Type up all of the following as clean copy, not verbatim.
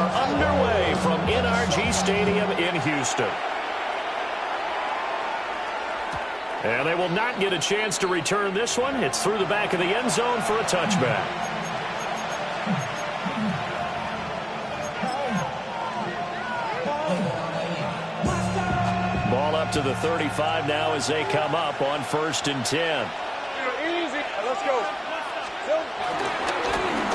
are underway from NRG Stadium in Houston. And they will not get a chance to return this one. It's through the back of the end zone for a touchback. Ball up to the 35 now as they come up on 1st and 10. Easy. Let's go.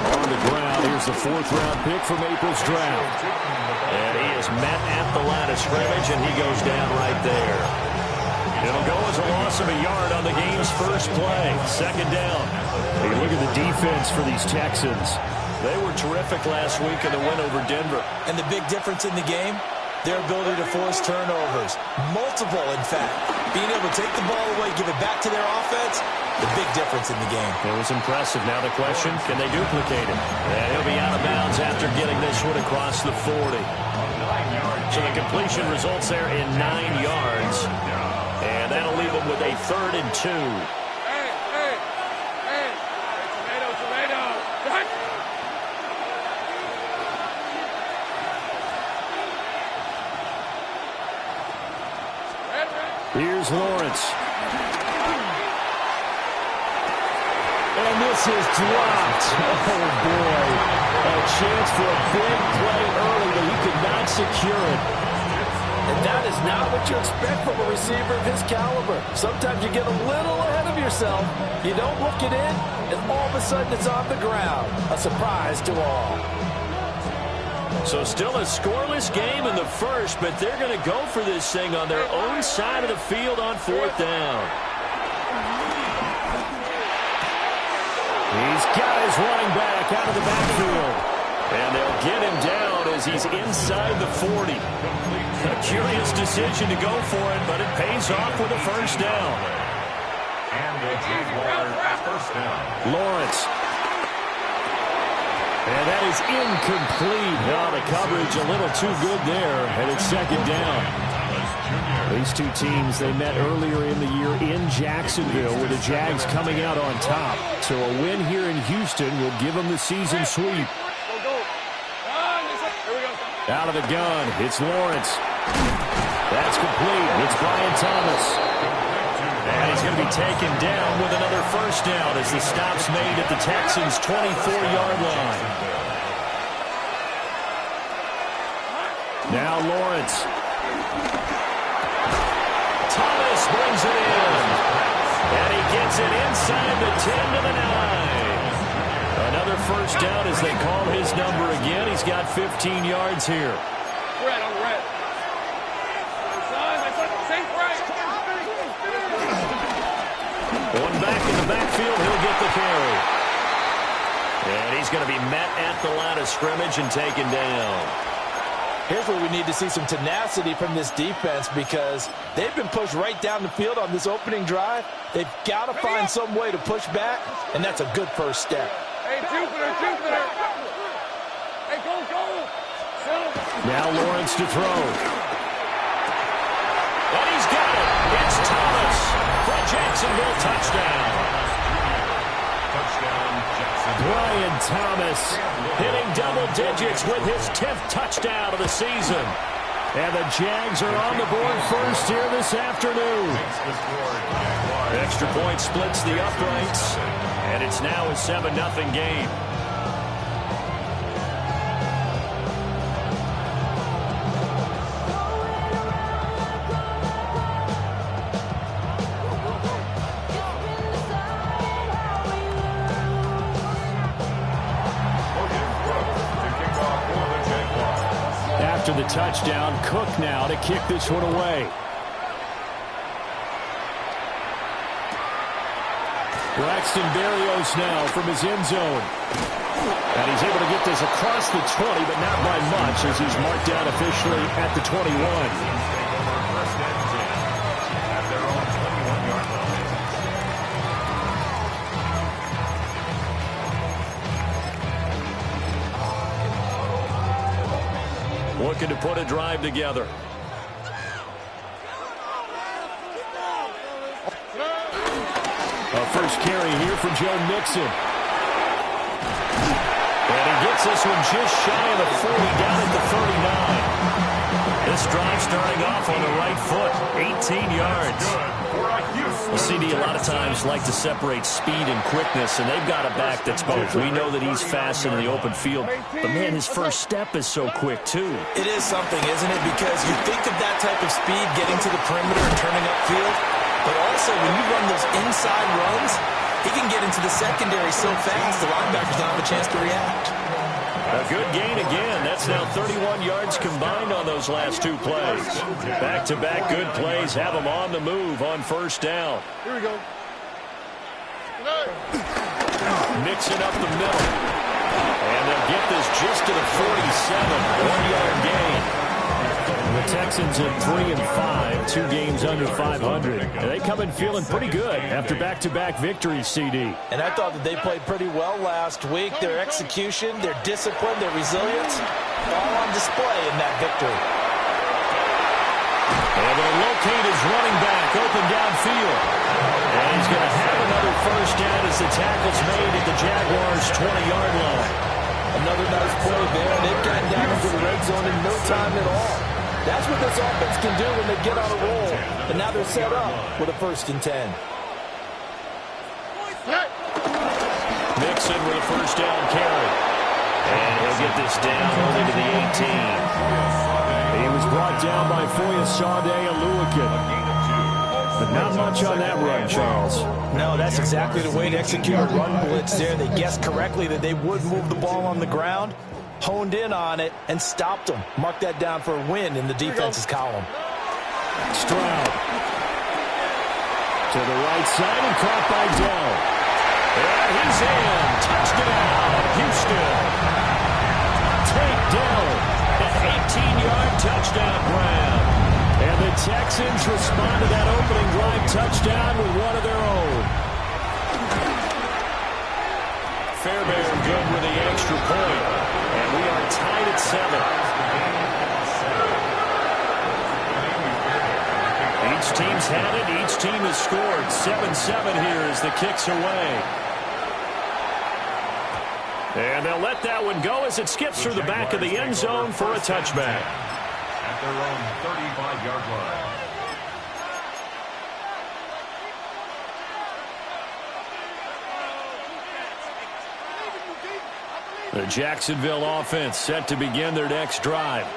On the ground, here's the 4th-round pick from April's draft. And he is met at the line of scrimmage, and he goes down right there. It'll go as a loss of a yard on the game's first play. 2nd down. Hey, look at the defense for these Texans. They were terrific last week in the win over Denver. And the big difference in the game, their ability to force turnovers. Multiple, in fact. Being able to take the ball away, give it back to their offense, the big difference in the game. It was impressive. Now the question, can they duplicate it? And he'll be out of bounds after getting this one across the 40. So the completion results there in 9 yards. And that'll leave them with a 3rd and 2. Here's Lawrence. And this is dropped. Oh, boy. A chance for a big play early, but he could not secure it. And that is not what you expect from a receiver of his caliber. Sometimes you get a little ahead of yourself. You don't look it in, and all of a sudden it's on the ground. A surprise to all. So still a scoreless game in the first, but they're going to go for this thing on their own side of the field on 4th down. He's got his running back out of the backfield. And they'll get him down as he's inside the 40. A curious decision to go for it, but it pays off with a 1st down. And the Jaguars at 1st down. Lawrence. And that is incomplete. Now the coverage a little too good there, and it's 2nd down. These two teams, they met earlier in the year in Jacksonville with the Jags coming out on top. So a win here in Houston will give them the season sweep. Out of the gun, it's Lawrence. That's complete. It's Brian Thomas. And he's going to be taken down with another 1st down as the stop's made at the Texans' 24-yard line. Now Lawrence. Thomas brings it in. And he gets it inside the 10 to the 9. Another 1st down as they call his number again. He's got 15 yards here. Red on red. One back in the backfield, he'll get the carry. And he's going to be met at the line of scrimmage and taken down. Here's where we need to see some tenacity from this defense because they've been pushed right down the field on this opening drive. They've got to find some way to push back, and that's a good 1st step. Hey, Jupiter. Hey, go. Now Lawrence to throw. And he's got it. It's Thomas for a Jacksonville touchdown. Touchdown, Jacksonville. Brian Thomas hitting double digits with his 10th touchdown of the season. And the Jags are on the board first here this afternoon. Extra point splits the uprights, and it's now a 7-0 game. After the touchdown, Cook now to kick this one away. Braxton Berrios now from his end zone. And he's able to get this across the 20, but not by much as he's marked down officially at the 21. Looking to put a drive together. A first carry here for Joe Mixon. And he gets Gets this one just shy of the 40, down at the 39. This drive starting off on the right foot, 18 yards. Well, CD, a lot of times like to separate speed and quickness, and they've got a back that's both. We know that he's fast in the open field, but, man, his first step is so quick, too. It is something, isn't it? Because you think of that type of speed getting to the perimeter and turning upfield, but also when you run those inside runs, he can get into the secondary so fast the linebackers don't have a chance to react. A good gain again. That's now 31 yards combined on those last two plays. Back-to-back good plays have them on the move on first down. Here we go. Mixing up the middle. And they'll get this just to the 47. 1-yard gain. The Texans at 3-5, 2 games under 500. And they come in feeling pretty good after back-to-back victories, CD. And I thought that they played pretty well last week. Their execution, their discipline, their resilience, all on display in that victory. And they'll locate his running back open downfield. And he's going to have another first down as the tackle's made at the Jaguars' 20-yard line. Another nice play there. They've gotten down into the red zone in no time at all. That's what this offense can do when they get on a roll. And now they're set up with a 1st and 10. Mixon with a first down carry. And he'll get this down only to the 18. He was brought down by Foyesade Aluakin. But not much on that run, Charles. No, that's exactly the way to execute a run blitz there. They guessed correctly that they would move the ball on the ground, honed in on it, and stopped them. Mark that down for a win in the defense's column. Stroud. To the right side and caught by Dell. And he's in. Touchdown, Houston. Take Dell. An 18-yard touchdown grab. And the Texans respond to that opening drive touchdown with one of their own. Fairbairn good with the extra point. And we are tied at 7. Each team's had it. Each team has scored. 7-7 here as the kick's away. And they'll let that one go as it skips through the back of the end zone for a touchback. At their own 35-yard line. The Jacksonville offense set to begin their next drive.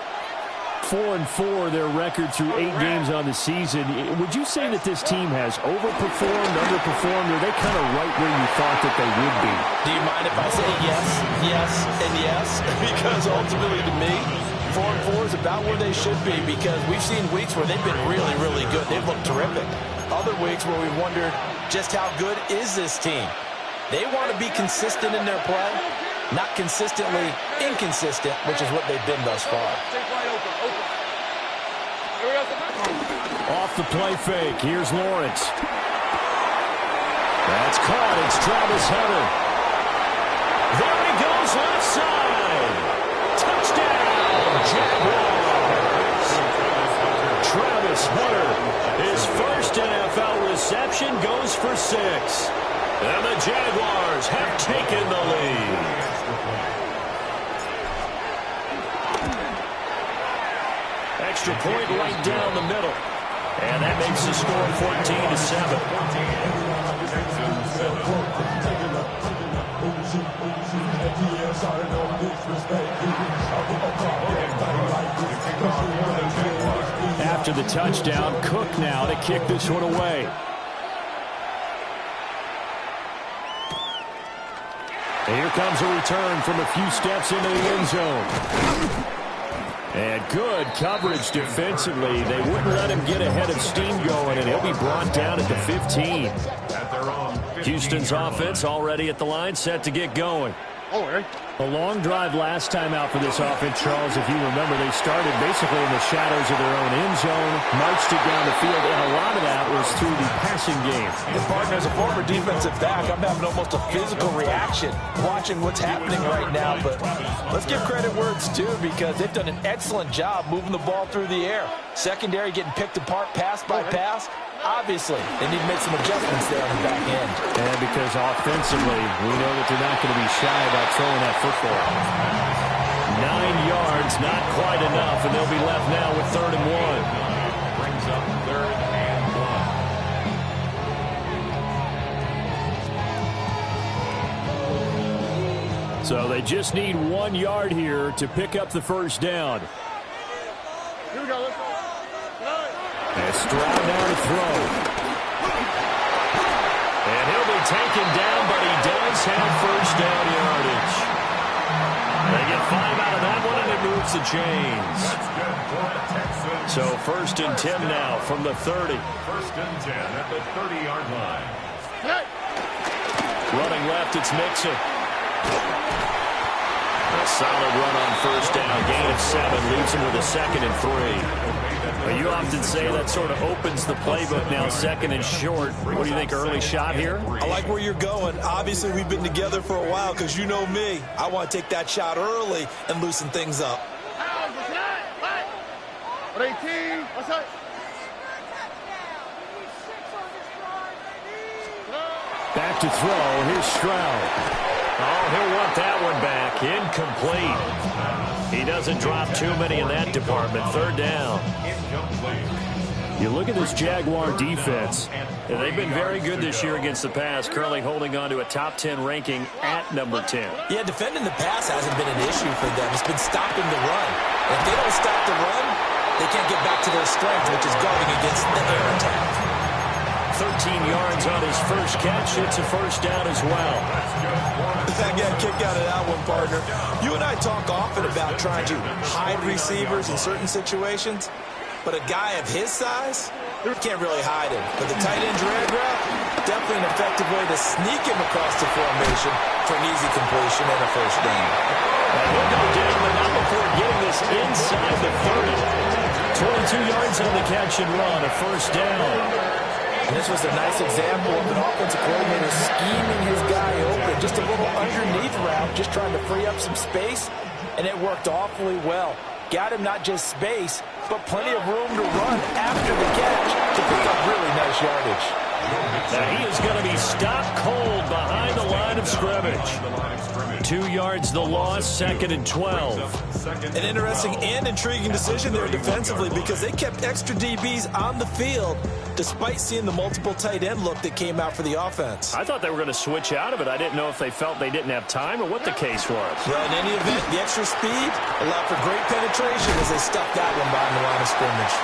4-4, their record through 8 games on the season. Would you say that this team has overperformed, underperformed, or are they kind of right where you thought that they would be? Do you mind if I say yes, yes, and yes? Because ultimately to me, 4-4 is about where they should be because we've seen weeks where they've been really, really good. They've looked terrific. Other weeks where we wondered just how good is this team. They want to be consistent in their play, not consistently inconsistent, which is what they've been thus far. Off the play fake. Here's Lawrence. That's caught. It's Travis Hunter. There he goes left side. Touchdown, Jaguars. Travis Hunter, his first NFL reception goes for 6. And the Jaguars have taken the lead. Extra point right down the middle. And that makes the score 14-7. After the touchdown, Cook now to kick this one away. And here comes a return from a few steps into the end zone. And good coverage defensively. They wouldn't let him get ahead of steam going, and he'll be brought down at the 15. Houston's offense already at the line, set to get going. A long drive last time out for this offense, Charles. If you remember, they started basically in the shadows of their own end zone, marched it down the field, and a lot of that was through the passing game. And, partner, as a former defensive back, I'm having almost a physical reaction watching what's happening right now. But let's give credit where it's due because they've done an excellent job moving the ball through the air. Secondary getting picked apart pass by pass. Obviously, they need to make some adjustments there on the back end. And because offensively, we know that they're not going to be shy about throwing that football. 9 yards, not quite enough, and they'll be left now with 3rd and 1. Brings up 3rd and 1. So they just need 1 yard here to pick up the first down. Here we go. Let's go. And Stroud now to throw. And he'll be taken down, but he does have first down yardage. They get 5 out of that one, and it moves the chains. That's good for the Texans. So 1st and 10 now from the 30. 1st and 10 at the 30-yard line. Hey. Running left, it's Mixon. A solid run on first down. Gain of 7 leaves him with a 2nd and 3. Well, you often say that sort of opens the playbook now, 2nd and short. What do you think, early shot here? I like where you're going. Obviously, we've been together for a while because you know me. I want to take that shot early and loosen things up. What 18? What's that? Back to throw. Here's Stroud. Oh, he'll want that one back. Incomplete. He doesn't drop too many in that department. 3rd down. You look at this Jaguar defense. They've been very good this year against the pass, currently holding on to a top 10 ranking at number 10. Yeah, defending the pass hasn't been an issue for them. It's been stopping the run. If they don't stop the run, they can't get back to their strength, which is guarding against the air attack. 13 yards on his first catch. It's a first down as well. I got a kick out of that one, partner. You and I talk often about trying to hide receivers in certain situations, but a guy of his size, you can't really hide him. But the tight end drag route, definitely an effective way to sneak him across the formation for an easy completion and a first down. And he'll go down, but not before getting this inside the 30. 22 yards on the catch and run, a first down. And this was a nice example of an offensive coordinator scheming his guy open. Just a little underneath route, just trying to free up some space, and it worked awfully well. Got him not just space, but plenty of room to run after the catch to pick up really nice yardage. Now he is going to be stopped cold behind the line of scrimmage. 2 yards the loss, 2nd and 12. An interesting and intriguing decision there defensively because they kept extra DBs on the field despite seeing the multiple tight end look that came out for the offense. I thought they were going to switch out of it. I didn't know if they felt they didn't have time or what the case was. Well, in any event, the extra speed allowed for great penetration as they stuck that one behind the line of scrimmage.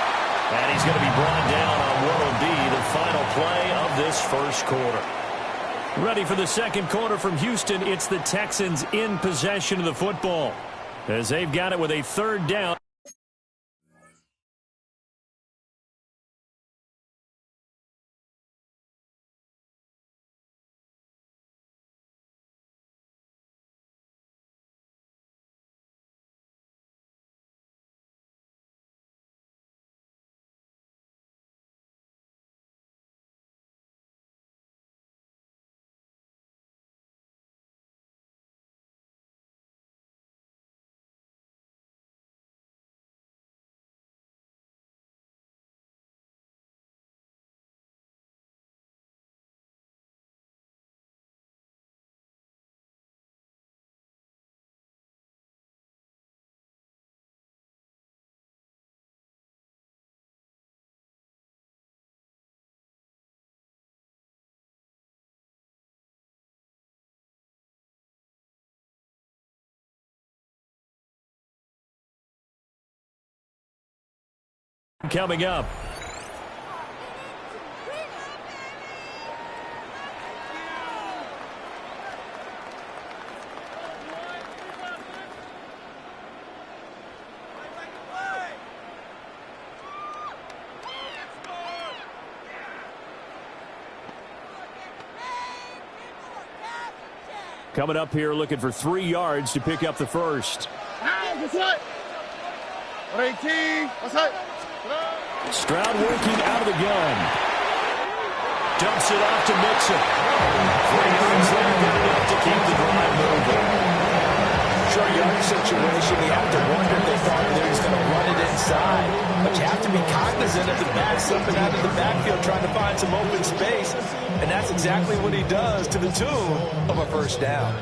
And he's going to be brought down on what will be the final play of this first quarter. Ready for the second quarter from Houston. It's the Texans in possession of the football as they've got it with a 3rd down. Coming up. Coming up here looking for 3 yards to pick up the first. What's that? 118. What's that? Stroud working out of the gun. Dumps it off to Mixon. 3 yards there, good enough to keep the drive moving. Short yardage situation, you have to wonder if they thought they was going to run it inside. But you have to be cognizant of the back, slipping out of the backfield, trying to find some open space. And that's exactly what he does, to the tune of a first down.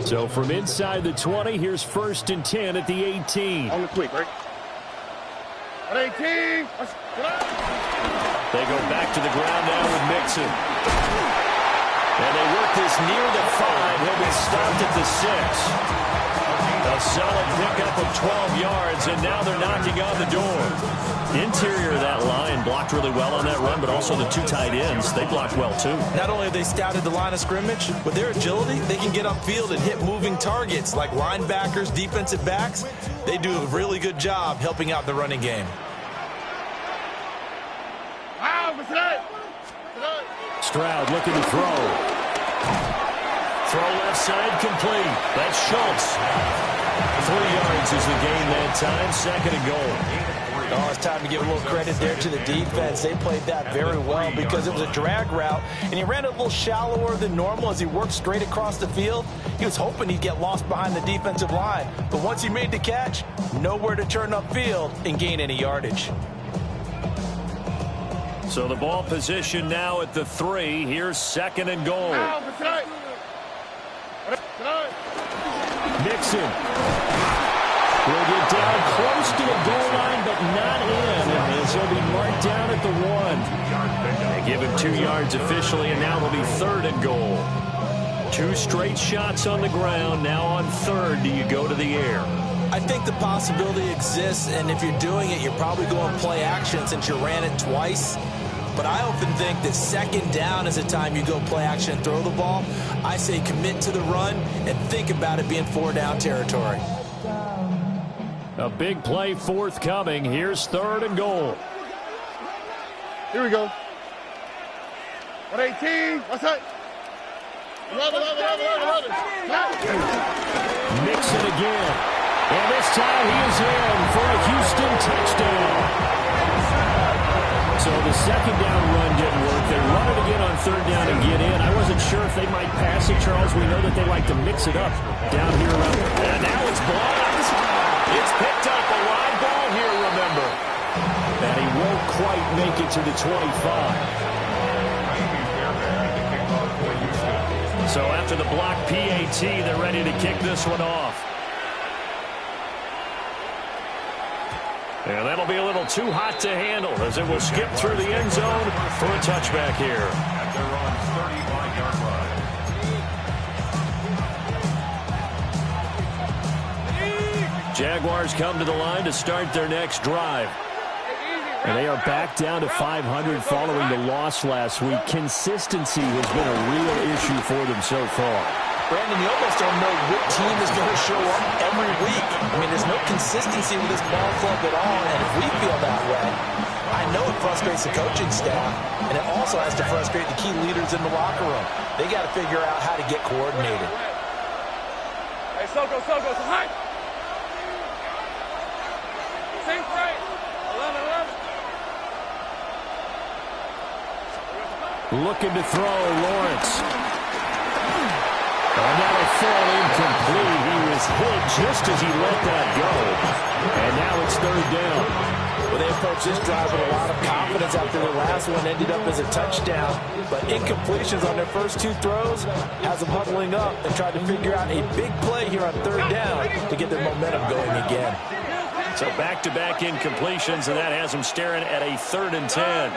So from inside the 20, here's 1st and 10 at the 18. On the quick, right? 18. They go back to the ground now with Mixon. And they work this near the 5. He'll be stopped at the 6. A solid pickup of 12 yards, and now they're knocking on the door. Interior of that line blocked really well on that run, but also the 2 tight ends, they blocked well too. Not only have they scouted the line of scrimmage, with their agility, they can get upfield and hit moving targets like linebackers, defensive backs. They do a really good job helping out the running game. Stroud looking to throw. Throw left side complete. That's Schultz. 3 yards is the gain that time. 2nd and goal. Oh, it's time to give a little credit there to the defense. They played that very well because it was a drag route, and he ran it a little shallower than normal as he worked straight across the field. He was hoping he'd get lost behind the defensive line, but once he made the catch, nowhere to turn upfield and gain any yardage. So the ball position now at the 3. Here's 2nd and goal. Mixon will get down close to the goal line, but not in, as he'll be marked down at the 1. They give him 2 yards officially, and now it'll be 3rd and goal. 2 straight shots on the ground. Now on 3rd, do you go to the air? I think the possibility exists, and if you're doing it, you're probably going play action since you ran it twice. But I often think that 2nd down is the time you go play action and throw the ball. I say commit to the run and think about it being 4-down territory. A big play forthcoming. Here's 3rd and goal. Here we go. 118. What's that? 11. Mixon again. And this time he is in for a Houston touchdown. So the 2nd down run didn't work. They run it again on 3rd down and get in. I wasn't sure if they might pass it, Charles. We know that they like to mix it up down here around. And now it's blocked. It's picked up. A live ball here, remember. And he won't quite make it to the 25. So after the block PAT, they're ready to kick this one off. And that'll be a little too hot to handle as it will skip through the end zone for a touchback here. At their own 35-yard line. Jaguars come to the line to start their next drive. And they are back down to 500 following the loss last week. Consistency has been a real issue for them so far. Brandon, you almost don't know what team is going to show up every week. I mean, there's no consistency with this ball club at all, and if we feel that way, I know it frustrates the coaching staff, and it also has to frustrate the key leaders in the locker room. They got to figure out how to get coordinated. Hey, Soko, high. Same right. 11. Looking to throw, Lawrence. And that'll fall incomplete. He was hit just as he let that go. And now it's 3rd down. Well, they approached this drive with a lot of confidence after the last one ended up as a touchdown. But incompletions on their first 2 throws has them huddling up and trying to figure out a big play here on 3rd down to get their momentum going again. So back-to-back incompletions, and that has them staring at a 3rd and 10.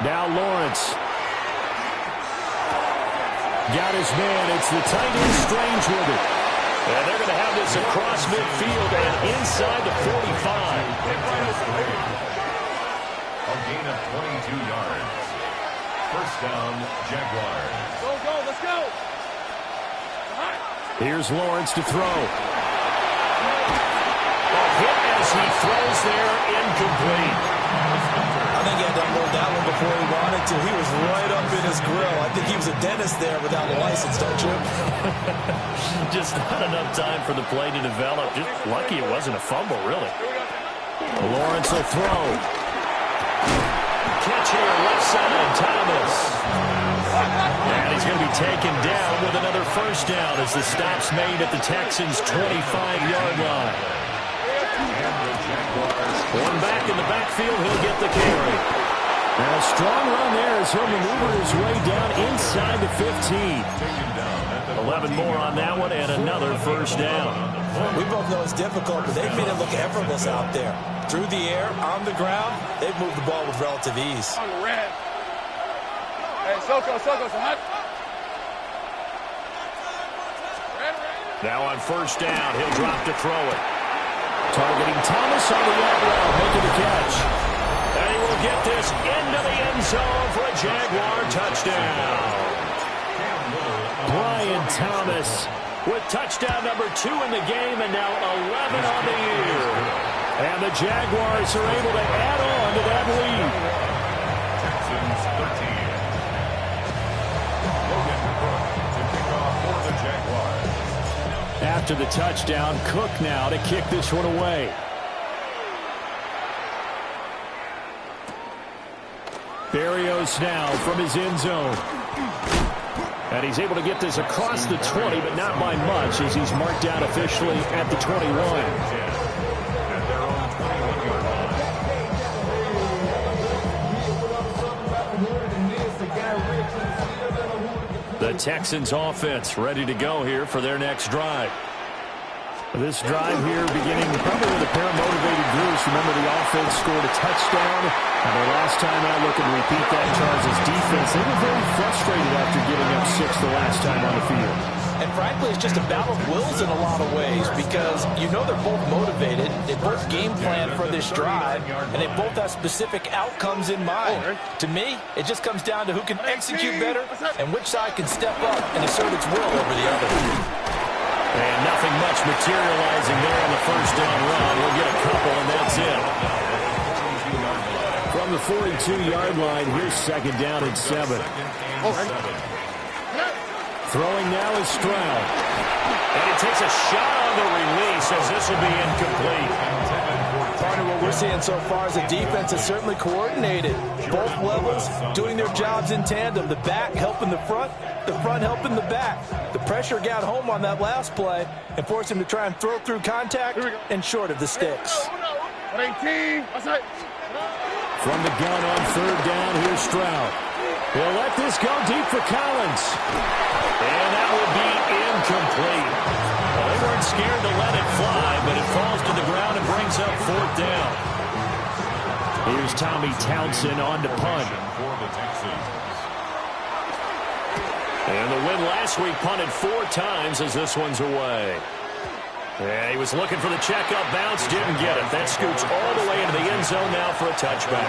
Now Lawrence. Got his man. It's the tight end Strange with it. And they're going to have this across midfield and inside the 45. A gain of 22 yards. 1st down, Jaguars. Go, let's go. Here's Lawrence to throw. A hit as he throws there, incomplete. I think he had to unload that one before he wanted to. He was right up in his grill. I think he was a dentist there without a license, don't you? Just not enough time for the play to develop. Just lucky it wasn't a fumble, really. Lawrence will throw. Catch here, left side, Thomas. And he's going to be taken down with another first down as the stop's made at the Texans' 25-yard line. One back in the backfield, he'll get the carry. And a strong run there as he'll maneuver his way down inside the 15. 11 more on that one and another first down. We both know it's difficult, but they've made it look effortless out there. Through the air, on the ground, they've moved the ball with relative ease. On the red. Hey, Soko, so hot. Now on first down, he'll drop to throw it. Targeting Thomas on the out route, making the catch. And he will get this into the end zone for a Jaguar touchdown. Brian Thomas with touchdown number 2 in the game and now 11 on the year. And the Jaguars are able to add on to that lead. Texans 13. Logan Cook to kick off for the Jaguars. After the touchdown, Cook now to kick this one away. Berrios now from his end zone. And he's able to get this across the 20, but not by much as he's marked down officially at the 21. At their own 21-yard line. The Texans offense ready to go here for their next drive. This drive here beginning probably with a pair of motivated groups. Remember, the offense scored a touchdown. And their last time out looking to repeat that Chargers defense. They were very frustrated after giving up 6 the last time on the field. And frankly, it's just a battle of wills in a lot of ways because you know they're both motivated. They both game plan for this drive, and they both have specific outcomes in mind. To me, it just comes down to who can execute better and which side can step up and assert its will over the other. And nothing much materializing there on the first down run. We'll get a couple, and that's it. From the 42-yard line, here's second down and 7. Throwing now is Stroud. And he takes a shot on the release as this will be incomplete. Part of what we're seeing so far is the defense is certainly coordinated. Both levels doing their jobs in tandem. The back helping the front helping the back. The pressure got home on that last play and forced him to try and throw through contact and short of the sticks. 18. From the gun on third down, here's Stroud. He'll let this go deep for Collins. And that will be incomplete. Well, they weren't scared to let it fly, but it falls to the ground and brings up fourth down. Here's Tommy Townsend on to punt. And the win last week punted 4 times as this one's away. Yeah, he was looking for the checkup bounce, didn't get it. That scoots all the way into the end zone now for a touchback.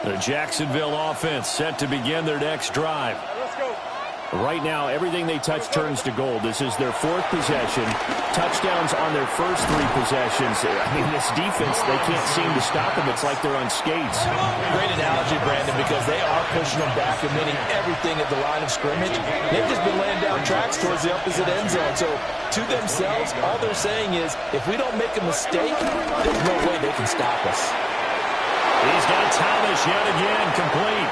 The Jacksonville offense set to begin their next drive. Let's go. Right now, everything they touch turns to gold. This is their 4th possession. Touchdowns on their first 3 possessions. I mean, this defense, they can't seem to stop them. It's like they're on skates. Great analogy, Brandon, because they are pushing them back and winning everything at the line of scrimmage. They've just been laying down tracks towards the opposite end zone. So, to themselves, all they're saying is, if we don't make a mistake, there's no way they can stop us. He's got Thomas yet again complete.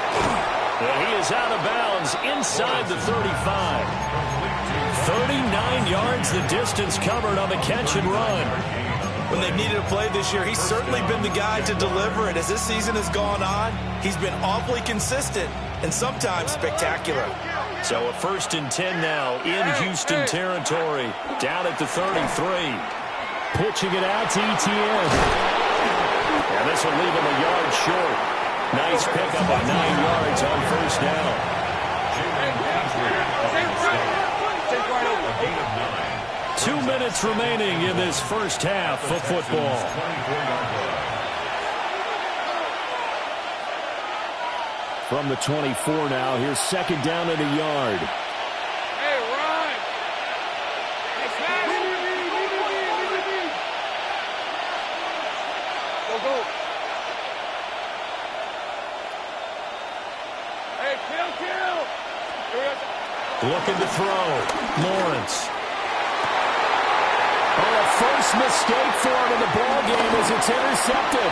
And he is out of bounds inside the 35. 39 yards the distance covered on the catch and run. When they've needed a play this year, he's certainly been the guy to deliver it. As this season has gone on, he's been awfully consistent and sometimes spectacular. So a 1st and 10 now in Houston territory. Down at the 33. Pitching it out to Etienne. And this will leave him a yard short. Nice pickup of 9 yards on first down. 2 minutes remaining in this first half of football. From the 24 now, here's second down and a yard. Hey, Ryan. Go. Looking to throw. Lawrence. Oh, a first mistake for him in the ball game as it's intercepted.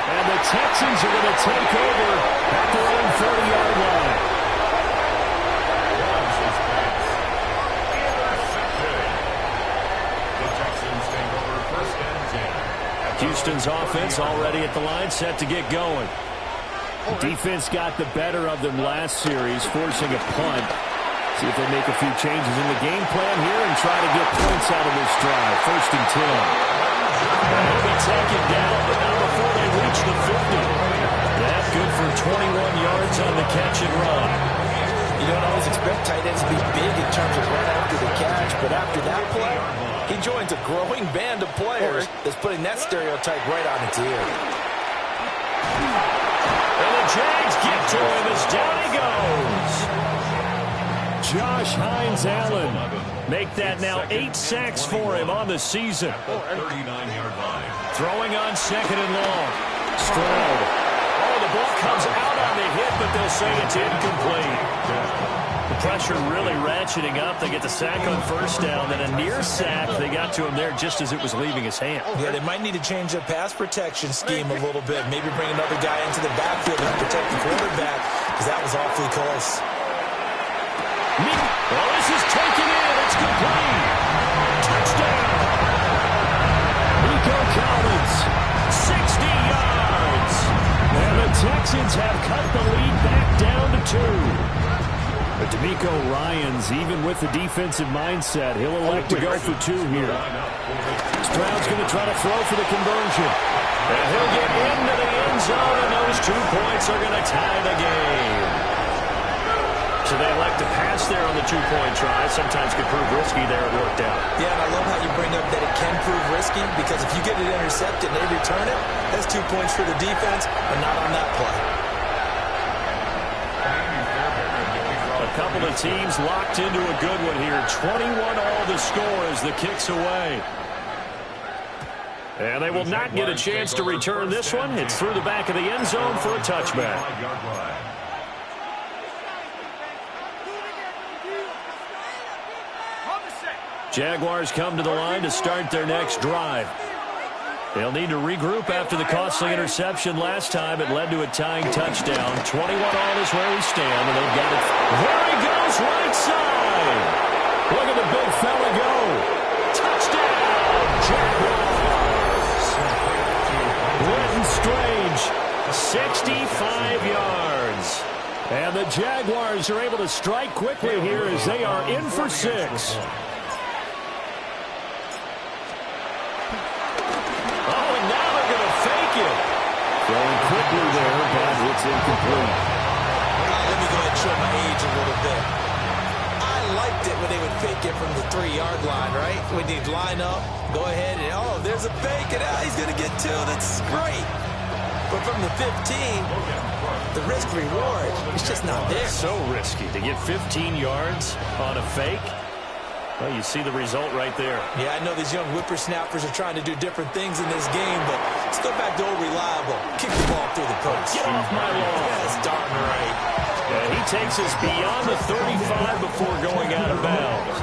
And the Texans are going to take over at their own 30-yard line. Houston's offense already at the line, set to get going. The defense got the better of them last series, forcing a punt. See if they make a few changes in the game plan here and try to get points out of this drive. 1st and 10. They'll be taken down, but not before they reach the 50. That's good for 21 yards on the catch and run. You don't always expect tight ends to be big in terms of run after the catch, but after that play, he joins a growing band of players that's putting that stereotype right on its ear. And the Jags get to him as down he goes. Josh Hines-Allen make that now 8 sacks for him on the season. 39-yard line. Throwing on 2nd and long. Stroud. Oh, the ball comes out on the hit, but they'll say it's incomplete. The pressure really ratcheting up. They get the sack on 1st down, then a near sack. They got to him there just as it was leaving his hand. Yeah, they might need to change their pass protection scheme a little bit. Maybe bring another guy into the backfield and protect the quarterback, because that was awfully close. Well, this is taken in. It's complete. Touchdown. Nico Collins, 60 yards. And the Texans have cut the lead back down to 2. But DeMeco Ryans, even with the defensive mindset, he'll elect to go for 2 here. Stroud's going to try to throw for the conversion. And he'll get into the end zone, and those 2 points are going to tie the game. So they elect to pass there on the 2-point try. Sometimes could prove risky there. It worked out. Yeah, and I love how you bring up that it can prove risky, because if you get it intercepted and they return it, that's 2 points for the defense, but not on that play. A couple of teams locked into a good one here. 21 all the score as the kick's away. And they will not get a chance to return this one. It's through the back of the end zone for a touchback. Jaguars come to the line to start their next drive. They'll need to regroup after the costly interception last time. It led to a tying touchdown. 21 all is where we stand, and they've got it. There he goes, right side. Look at the big fella go. Touchdown, Jaguars. Britton Strange, 65 yards. And the Jaguars are able to strike quickly here as they are in for 6. Going quickly there, but it's incomplete. Let me go ahead and show my age a little bit. I liked it when they would fake it from the 3-yard line, right? When they'd line up, go ahead, and oh, there's a fake, and he's going to get 2. That's great. But from the 15, the risk-reward is just not there. So risky to get 15 yards on a fake. Well, you see the result right there. Yeah, I know these young whippersnappers are trying to do different things in this game, but let's go back to old reliable. Kick the ball through the post. Get off my lawn. That's darn right. Yeah, he takes us beyond the 35 before going out of bounds.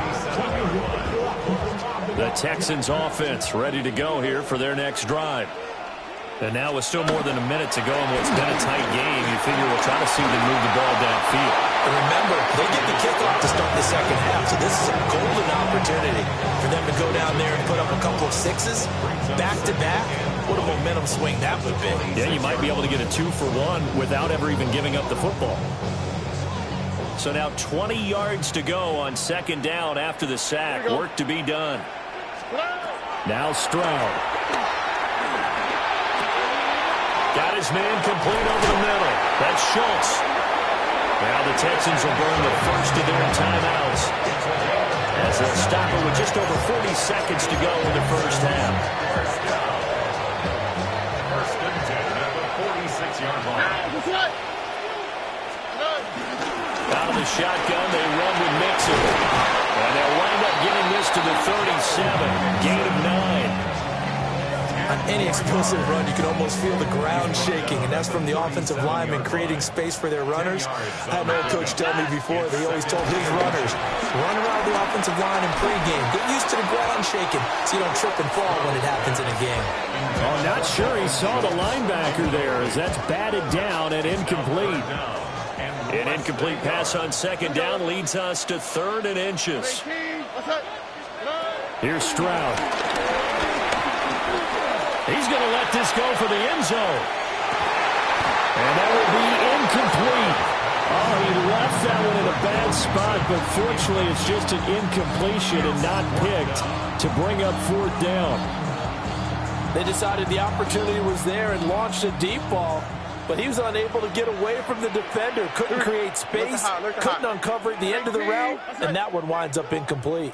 The Texans offense ready to go here for their next drive. And now with still more than a minute to go in what's been a tight game, you figure we'll try to see them move the ball downfield. And remember, they get the kickoff to start the second half, so this is a golden opportunity for them to go down there and put up a couple of 6s back-to-back. What a momentum swing that would be. Yeah, you might be able to get a 2-for-1 without ever even giving up the football. So now 20 yards to go on 2nd down after the sack. Work to be done. Now Stroud. Got his man complete over the middle. That's Schultz. Now the Texans will burn the first of their timeouts as they'll stop it with just over 40 seconds to go in the first half. First and 10 at the 46-yard line. Out of the shotgun, they run with Mixon. And they'll wind up getting this to the 37. Gain of 9. On any explosive run, you can almost feel the ground shaking, and that's from the offensive linemen creating space for their runners. I had an old coach tell me before that he always told his runners, run around the offensive line in pregame. Get used to the ground shaking so you don't trip and fall when it happens in a game. Oh, not sure he saw the linebacker there as that's batted down and incomplete. An incomplete pass on second down leads us to 3rd and inches. Here's Stroud. He's going to let this go for the end zone. And that will be incomplete. Oh, he left that one in a bad spot, but fortunately it's just an incompletion and not picked to bring up 4th down. They decided the opportunity was there and launched a deep ball, but he was unable to get away from the defender. Couldn't create space, couldn't uncover the end of the route, and that one winds up incomplete.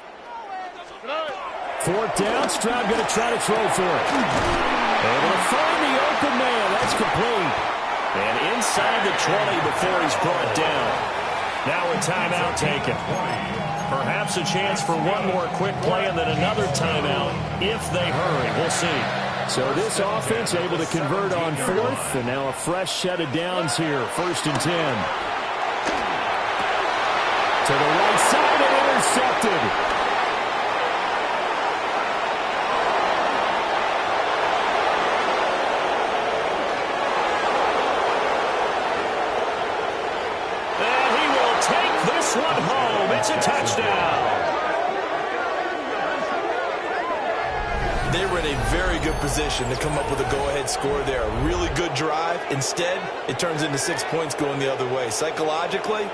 4th down, Stroud going to try to throw for it. Able to find the open man. That's complete. And inside the 20 before he's brought down. Now a timeout taken. Perhaps a chance for one more quick play and then another timeout if they hurry. We'll see. So this offense able to convert on 4th, and now a fresh set of downs here. 1st and 10. To the right side and intercepted. One home. It's a touchdown. They were in a very good position to come up with a go-ahead score there. A really good drive. Instead, it turns into 6 points going the other way. Psychologically,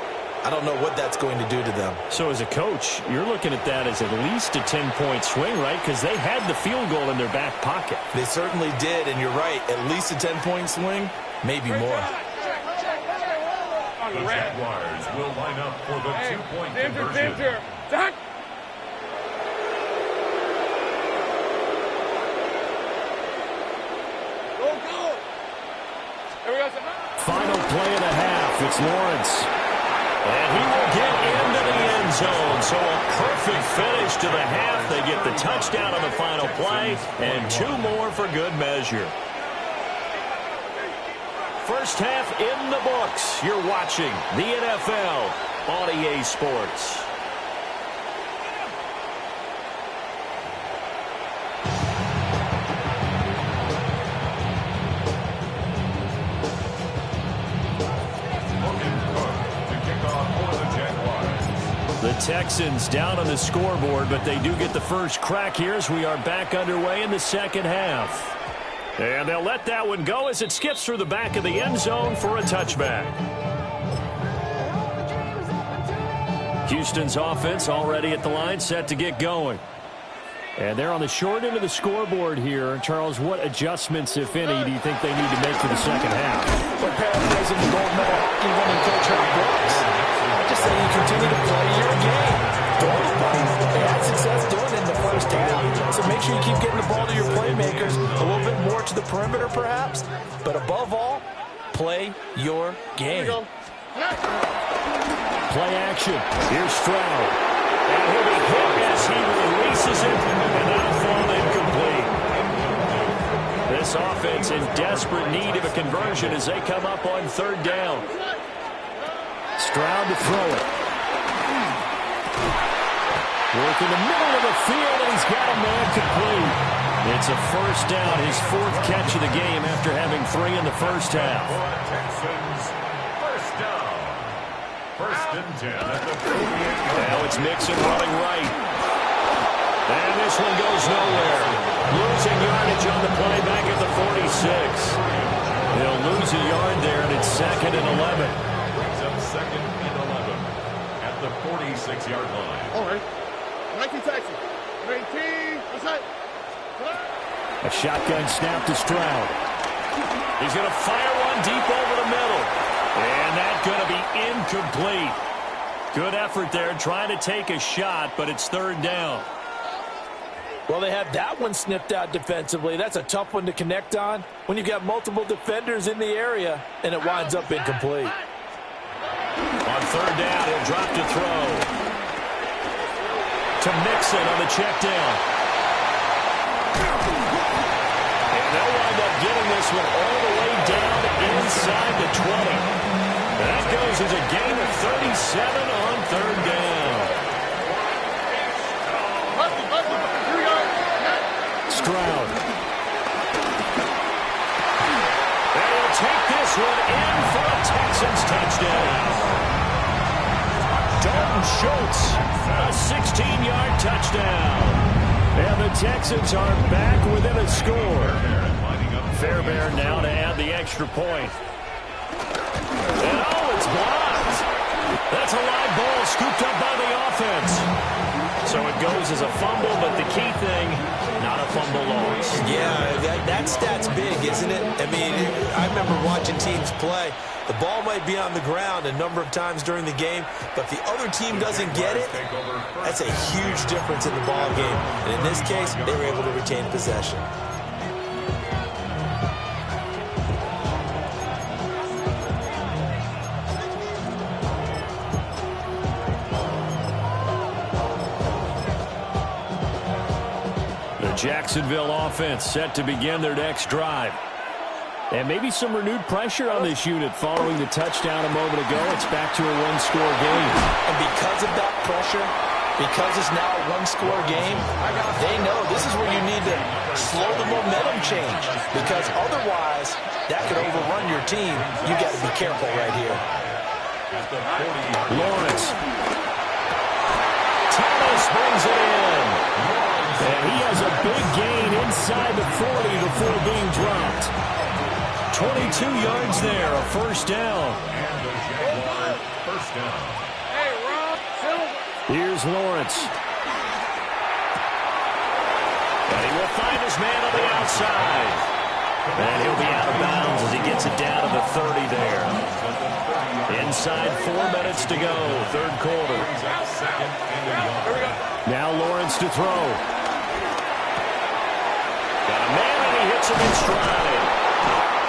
I don't know what that's going to do to them. So as a coach, you're looking at that as at least a 10-point swing, right? Because they had the field goal in their back pocket. They certainly did, and you're right. At least a 10-point swing, maybe more. The Jaguars will line up for the 2-point conversion. Final play of the half. It's Lawrence. And he will get into the end zone. So a perfect finish to the half. They get the touchdown on the final play, and 2 more for good measure. First half in the books. You're watching the NFL on EA Sports. The Texans down on the scoreboard, but they do get the first crack here as we are back underway in the second half. And they'll let that one go as it skips through the back of the end zone for a touchback. Houston's offense already at the line, set to get going. And they're on the short end of the scoreboard here. Charles, what adjustments, if any, do you think they need to make for the second half? Well, paraphrasing the gold medal hockey winning coach Rob Brooks, I just say you continue to play your game. Don't fight. They had success doing it in the first half. So make sure you keep getting the ball to your playmakers, a little bit more to the perimeter perhaps. But above all, play your game. Play action. Here's Stroud. And he'll be hit as he releases it, and that'll fall incomplete. This offense in desperate need of a conversion as they come up on 3rd down. Stroud to throw it. Work in the middle of the field, and he's got a man complete. It's a first down, his 4th catch of the game after having 3 in the first half. Texans, first down. 1st and 10 at the 48. Now it's Mixon running right. And this one goes nowhere. Losing yardage on the play back at the 46. They'll lose a yard there, and it's 2nd and 11. Brings up 2nd and 11 at the 46-yard line. All right. 19 Texans. 19. What's that? A shotgun snap to Stroud. He's going to fire one deep over the middle. And that's going to be incomplete. Good effort there trying to take a shot, but it's 3rd down. Well, they have that one snipped out defensively. That's a tough one to connect on when you've got multiple defenders in the area, and it winds up incomplete. On 3rd down, he'll drop to throw. To Mixon on the check down. they'll wind up getting this one all the way down inside the 20. That goes as a gain of 37 on third down. Stroud. And he'll take this one in for a Texans touchdown. Dalton Schultz, a 16-yard touchdown. And the Texans are back within a score. Fairbairn now to add the extra point. And oh, it's blocked. That's a live ball scooped up by the offense. So it goes as a fumble, but the key thing, not a fumble loss. Yeah, that stat's big, isn't it? I mean, I remember watching teams play. The ball might be on the ground a number of times during the game, but if the other team doesn't get it, that's a huge difference in the ball game. And in this case, they were able to retain possession. Jacksonville offense set to begin their next drive. And maybe some renewed pressure on this unit following the touchdown a moment ago. It's back to a one-score game. And because of that pressure, because it's now a one-score game, they know this is where you need to slow the momentum change. Because otherwise, that could overrun your team. You got to be careful right here. Lawrence. Thomas brings it in. And he has a big gain inside the 40 before being dropped. 22 yards there, a first down. Here's Lawrence. And he will find his man on the outside. And he'll be out of bounds as he gets it down to the 30 there. Inside 4 minutes to go, third quarter. Now Lawrence to throw. Got a man, and he hits him in stride.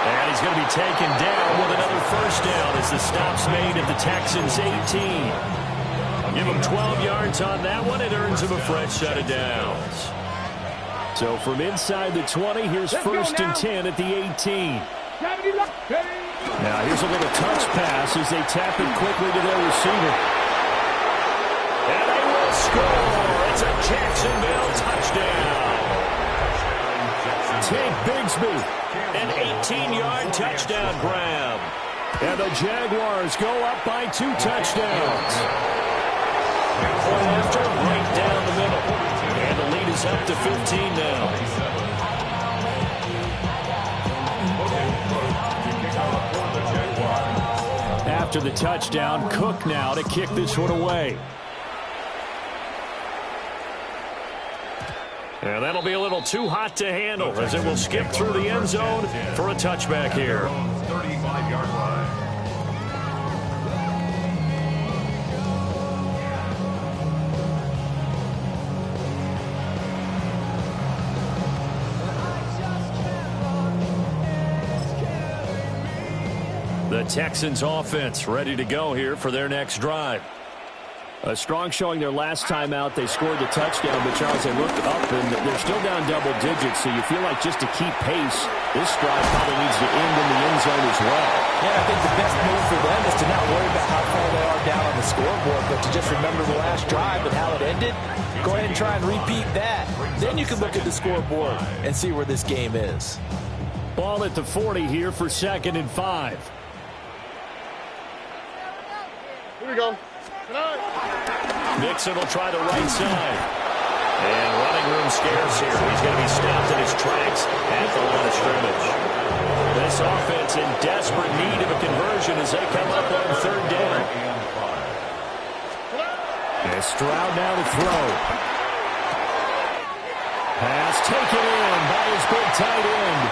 And he's going to be taken down with another first down as the stop's made at the Texans' 18. Give him 12 yards on that one. It earns him a fresh set of downs. So from inside the 20, here's first and 10 at the 18. Now here's a little touch pass as they tap it quickly to their receiver. And they will score. It's a Jacksonville touchdown. Tank Bigsby, an 18-yard touchdown grab. And the Jaguars go up by 2 touchdowns. Point after, right down the middle. And the lead is up to 15 now. After the touchdown, Cook now to kick this one away. And that'll be a little too hot to handle as it will skip through the end zone for a touchback here. 35-yard line. The Texans offense ready to go here for their next drive. A strong showing their last time out. They scored the touchdown, but Charles, they looked up, and they're still down double digits, so you feel like just to keep pace, this drive probably needs to end in the end zone as well. Yeah, I think the best move for them is to not worry about how far they are down on the scoreboard, but to just remember the last drive and how it ended. Go ahead and try and repeat that. Then you can look at the scoreboard and see where this game is. Ball at the 40 here for 2nd and 5. Here we go. Mixon will try the right side. And running room scarce here. He's going to be stopped in his tracks at the line of scrimmage. This offense in desperate need of a conversion as they come up on 3rd down. And Stroud now to throw. Pass taken in by his big tight end.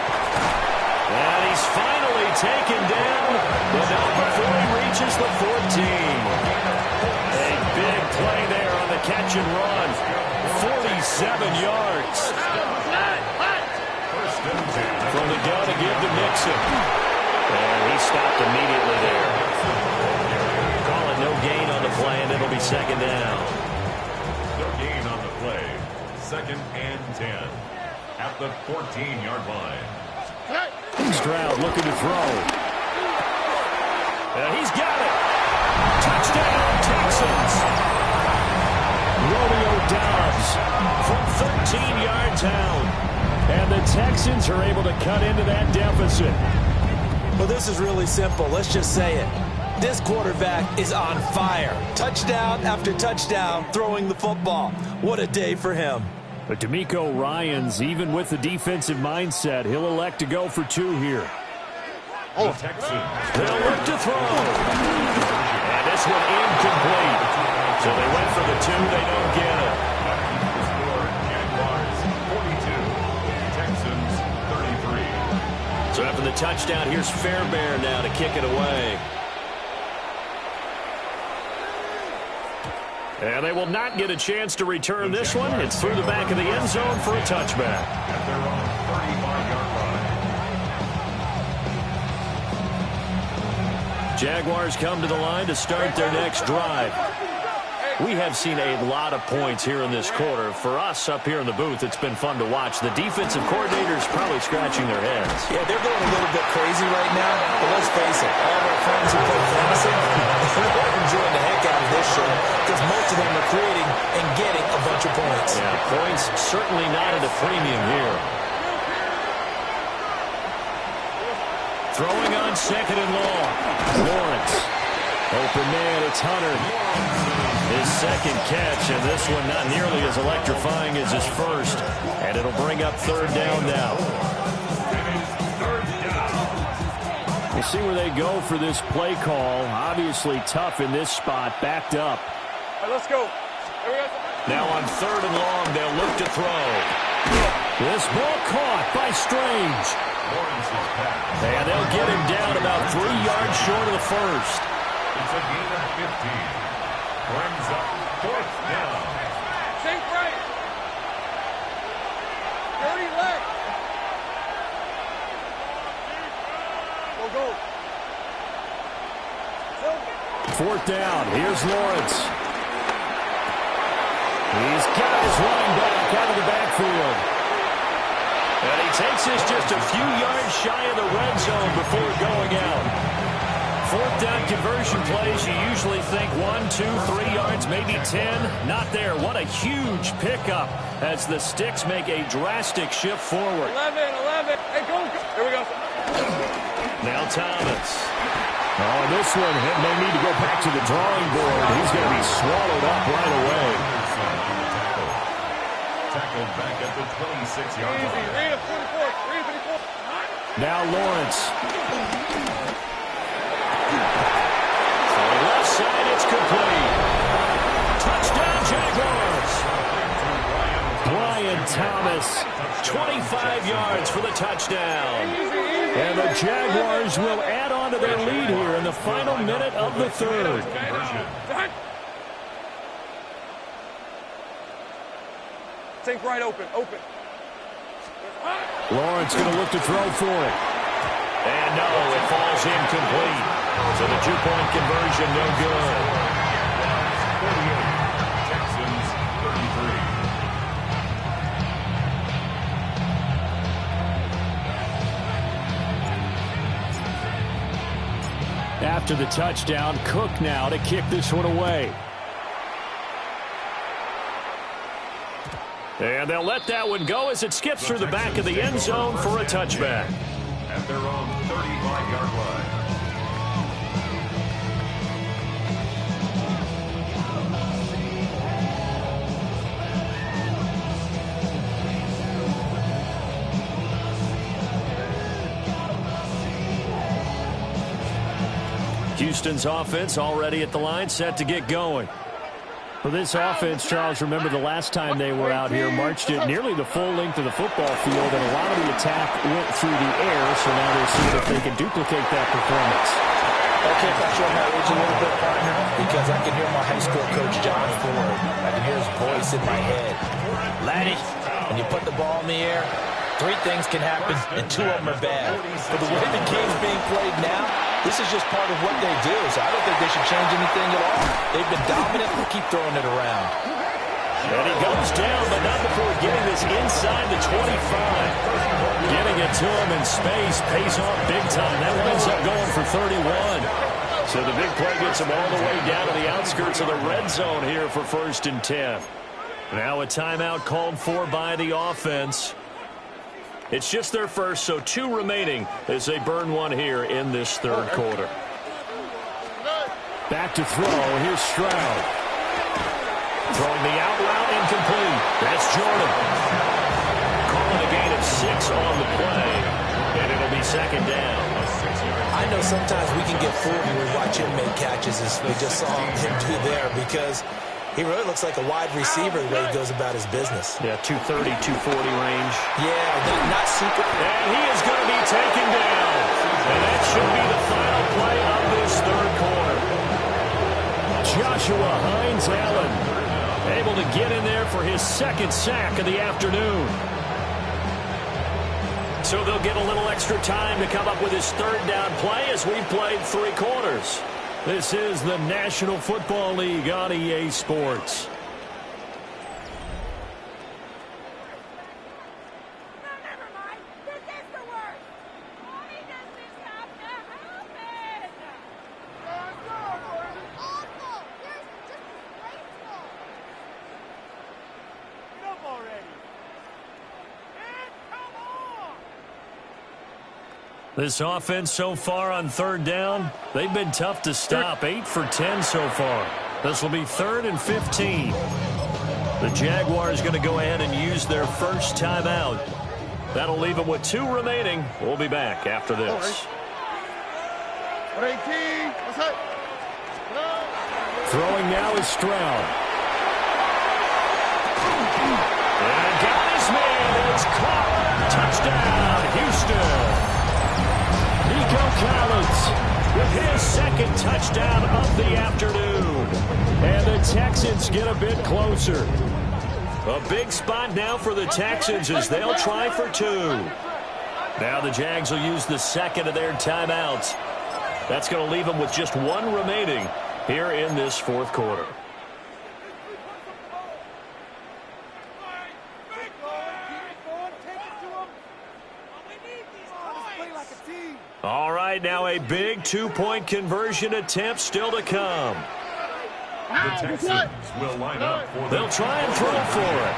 And he's finally taken down, but not before he reaches the 14. A big play there on the catch and run. 47 yards. From the gun to give to Mixon. And he stopped immediately there. Call it no gain on the play, and it'll be 2nd down. No gain on the play. 2nd and 10 at the 14-yard line. Stroud looking to throw. And he's got it. Touchdown, Texans. Romeo Doubs from 13 yards out. And the Texans are able to cut into that deficit. Well, this is really simple. Let's just say it. This quarterback is on fire. Touchdown after touchdown throwing the football. What a day for him. But DeMeco Ryans, even with the defensive mindset, he'll elect to go for 2 here. The Texans. They'll look to throw. And this one incomplete. So they went for the 2. They don't get it. The score, Jaguars 42, Texans 33. So after the touchdown, here's Fairbairn now to kick it away. And they will not get a chance to return this one. It's through the back of the end zone for a touchback. At their own 35-yard line. Jaguars come to the line to start their next drive. We have seen a lot of points here in this quarter. For us up here in the booth, it's been fun to watch. The defensive coordinators probably scratching their heads. Yeah, they're going a little bit crazy right now, but let's face it, all of our friends who play fantasy, they're enjoying the heck out of this show because most of them are creating and getting a bunch of points. Yeah, points certainly not at a premium here. Throwing on 2nd and long. Lawrence. Open man, it's Hunter. His second catch, and this one not nearly as electrifying as his first. And it'll bring up 3rd down now. We'll see where they go for this play call. Obviously tough in this spot, backed up. All right, let's go. Now on 3rd and long, they'll look to throw. This ball caught by Strange. And they'll get him down about 3 yards short of the first. It's a gain of 15. Brings up 4th down. Take right. 30 left. Go. 4th down. Here's Lawrence. He's got his running back out of the backfield. And he takes this just a few yards shy of the red zone before going out. 4th down conversion plays, you usually think 1, 2, 3 yards, maybe 10. Not there. What a huge pickup as the Sticks make a drastic shift forward. 11. Hey, go. Here we go. Now Thomas. Oh, this one may need to go back to the drawing board. He's going to be swallowed up right away. Tackled back at the 26-yard line. Easy. Read it, 44. Now Lawrence. For the left side, it's complete. Touchdown, Jaguars. Brian Thomas, 25 yards for the touchdown. And the Jaguars will add on to their lead here in the final minute of the 3rd. Take right, open. Lawrence going to look to throw for it. And no, it falls incomplete. So the 2-point conversion, no good. 38, Texans 33. After the touchdown, Cook now to kick this one away. And they'll let that one go as it skips through the back of the end zone for a touchback. At their own 35-yard line. Houston's offense already at the line, set to get going. For this offense, Charles, remember the last time they were out here, marched it nearly the full length of the football field, and a lot of the attack went through the air, so now they're seeing if they can duplicate that performance. Okay, if I show my age a little bit, partner, because I can hear my high school coach, John Ford. I can hear his voice in my head. Laddie, when you put the ball in the air, 3 things can happen, and 2 of them are bad. For the way the game's being played now, this is just part of what they do, so I don't think they should change anything at all. They've been dominant. We'll keep throwing it around. And he goes down, but not before getting this inside the 25. Getting it to him in space pays off big time. That winds up going for 31. So the big play gets him all the way down to the outskirts of the red zone here for 1st and 10. Now a timeout called for by the offense. It's just their first, so 2 remaining as they burn one here in this 3rd quarter. Back to throw. Here's Stroud. Throwing the out route incomplete. That's Jordan. Calling a gain of 6 on the play, and it'll be 2nd down. I know sometimes we can get fooled when we watch him make catches as we just saw him do there because he really looks like a wide receiver the way he goes about his business. Yeah, 230, 240 range. Yeah, not super. And he is going to be taken down. And that should be the final play of this 3rd quarter. Joshua Hines-Allen able to get in there for his 2nd sack of the afternoon. So they'll get a little extra time to come up with his 3rd down play as we've played 3 quarters. This is the National Football League on EA Sports. This offense so far on 3rd down, they've been tough to stop. 8 for 10 so far. This will be 3rd and 15. The Jaguars going to go ahead and use their first timeout. That'll leave them with 2 remaining. We'll be back after this. Throwing now is Stroud. And got his man. It's caught. Touchdown, Houston. Nico Collins with his 2nd touchdown of the afternoon. And the Texans get a bit closer. A big spot now for the Texans as they'll try for 2. Now the Jags will use the 2nd of their timeouts. That's going to leave them with just 1 remaining here in this 4th quarter. All right, now a big 2-point conversion attempt still to come. The Texans will line up for They'll try and throw for it.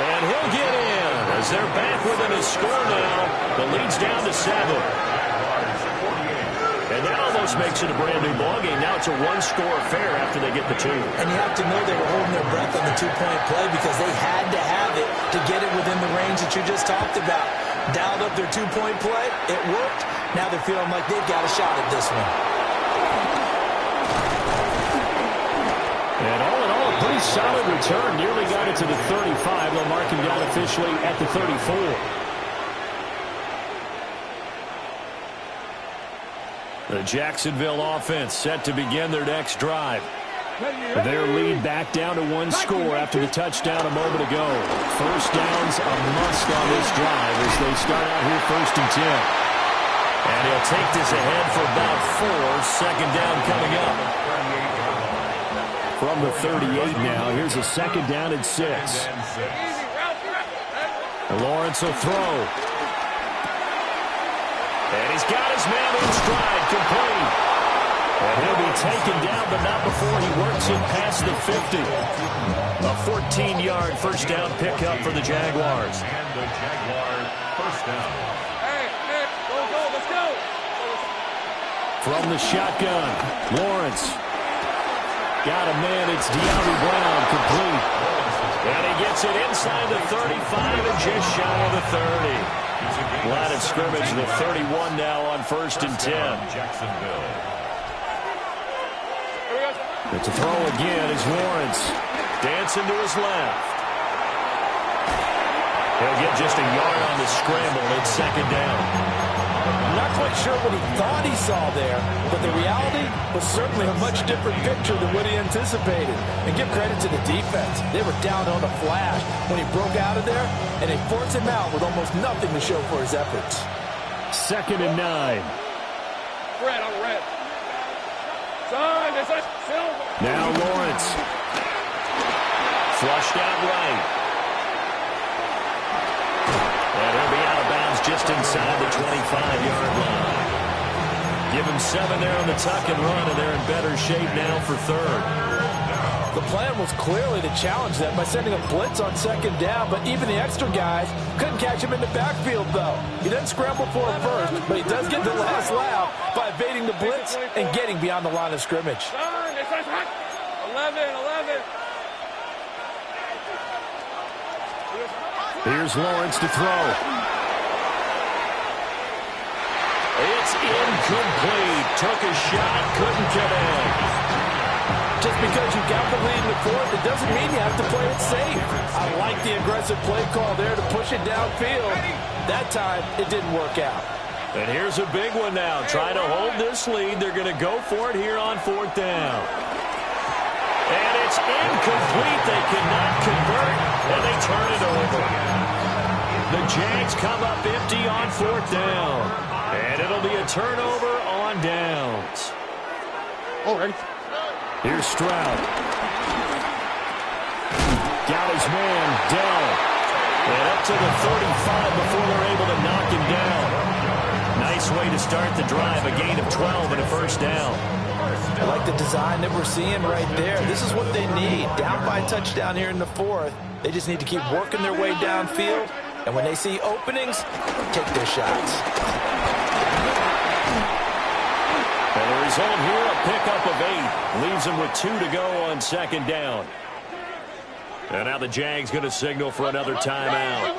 And he'll get in as they're back within a score now. The lead's down to 7. And that almost makes it a brand new ballgame. Now it's a 1-score affair after they get the 2. And you have to know they were holding their breath on the 2-point play because they had to have it to get it within the range that you just talked about. Dialed up their 2-point play. It worked. Now they're feeling like they've got a shot at this one. And all in all, a pretty solid return. Nearly got it to the 35. They'll mark him down officially at the 34. The Jacksonville offense set to begin their next drive. Their lead back down to 1 score after the touchdown a moment ago. First down's a must on this drive as they start out here 1st and 10. And he'll take this ahead for about 4. 2nd down coming up. From the 38 now, here's a 2nd down and 6. Lawrence will throw. And he's got his man in stride, complete. And he'll be taken down, but not before he works it past the 50. A 14-yard first down pickup for the Jaguars. And the Jaguars first down. Hey, go, let's go. From the shotgun, Lawrence. Got a man, it's DeAndre Brown, complete. And he gets it inside the 35 and just shy of the 30. Line of scrimmage, the 31 now on 1st and 10. Jacksonville. It's a throw again is Lawrence. Dancing to his left. He'll get just a yard on the scramble. It's 2nd down. I'm not quite sure what he thought he saw there, but the reality was certainly a much different picture than what he anticipated. And give credit to the defense. They were down on a flash when he broke out of there, and they forced him out with almost nothing to show for his efforts. 2nd and 9. Red on red. Son, there's a silver. Now Lawrence. Flushed out right. And he'll be out of bounds just inside the 25-yard line. Give him 7 there on the tuck and run, and they're in better shape now for third. The plan was clearly to challenge them by sending a blitz on second down, but even the extra guys couldn't catch him in the backfield, though. He doesn't scramble for it first, but he does get the last laugh by evading the blitz and getting beyond the line of scrimmage. 11. Here's Lawrence to throw. It's incomplete. Took a shot, couldn't connect. Just because you got the lead in the fourth, it doesn't mean you have to play it safe. I like the aggressive play call there to push it downfield. That time, it didn't work out. And here's a big one now. Trying to hold this lead. They're going to go for it here on 4th down. And it's incomplete. They cannot convert, and they turn it over. The Jags come up empty on 4th down. And it'll be a turnover on downs. Already. Here's Stroud. Got his man, Dell. And up to the 35 before they're able to knock him down. Nice way to start the drive. A gain of 12 and a first down. I like the design that we're seeing right there. This is what they need. Down by a touchdown here in the fourth. They just need to keep working their way downfield. And when they see openings, take their shots. And the result here, a pickup of 8. Leaves them with 2 to go on second down. And now the Jags going to signal for another timeout.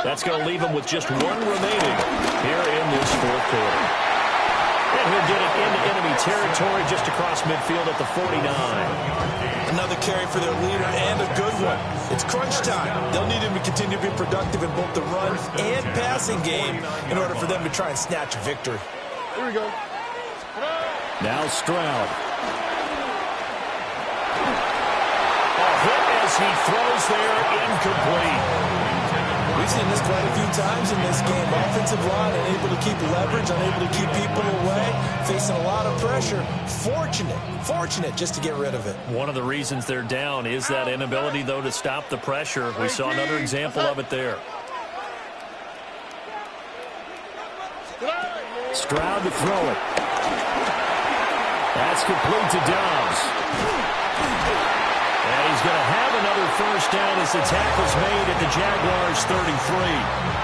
That's going to leave them with just 1 remaining here in this fourth quarter. And he'll get it into enemy territory just across midfield at the 49. Another carry for their leader and a good one. It's crunch time. They'll need him to continue to be productive in both the run and passing game in order for them to try and snatch a victory. Here we go. Now Stroud. A hit as he throws there, incomplete. We've seen this quite a few times in this game. Offensive line unable to keep leverage, unable to keep people away, facing a lot of pressure. Fortunate just to get rid of it. One of the reasons they're down is that inability, though, to stop the pressure. We saw another example of it there. Stroud to throw it. That's complete to Dobbs. And he's going to have another first down as the tackle's made at the Jaguars' 33.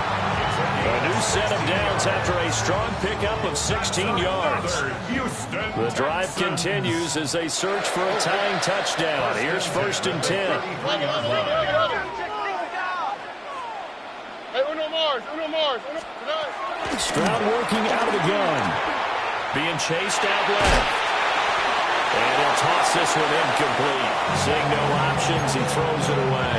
A new set of downs after a strong pickup of 16 yards. The drive continues as they search for a tying touchdown. Here's 1st and 10. Hey, uno more. Stroud working out of the gun. Being chased out left. And he'll toss this one incomplete. Seeing no options, he throws it away.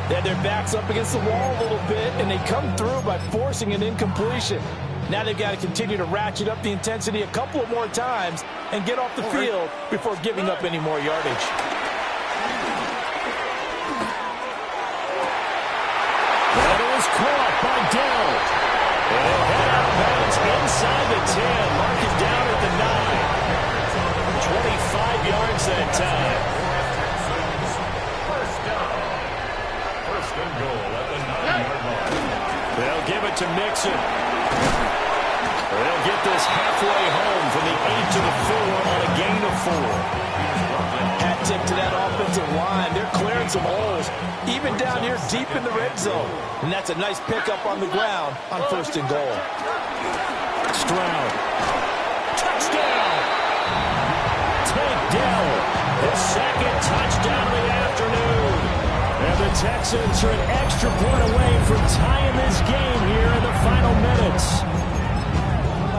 They had their backs up against the wall a little bit, and they come through by forcing an incompletion. Now they've got to continue to ratchet up the intensity a couple of more times and get off the field before giving up any more yardage. And it was caught by Dell. And he'll head out of bounds inside the 10. Mark it down at the 9. 25 yards that time. First and goal at the 9-yard line. They'll give it to Mixon. They'll get this halfway home from the 8 to the 4 on a gain of 4. Hat tip to that offensive line. They're clearing some holes, even down here deep in the red zone. And that's a nice pickup on the ground on 1st and goal. Stroud. Touchdown! Tank Dell, his 2nd touchdown of the afternoon. And the Texans are an extra point away from tying this game here in the final minutes.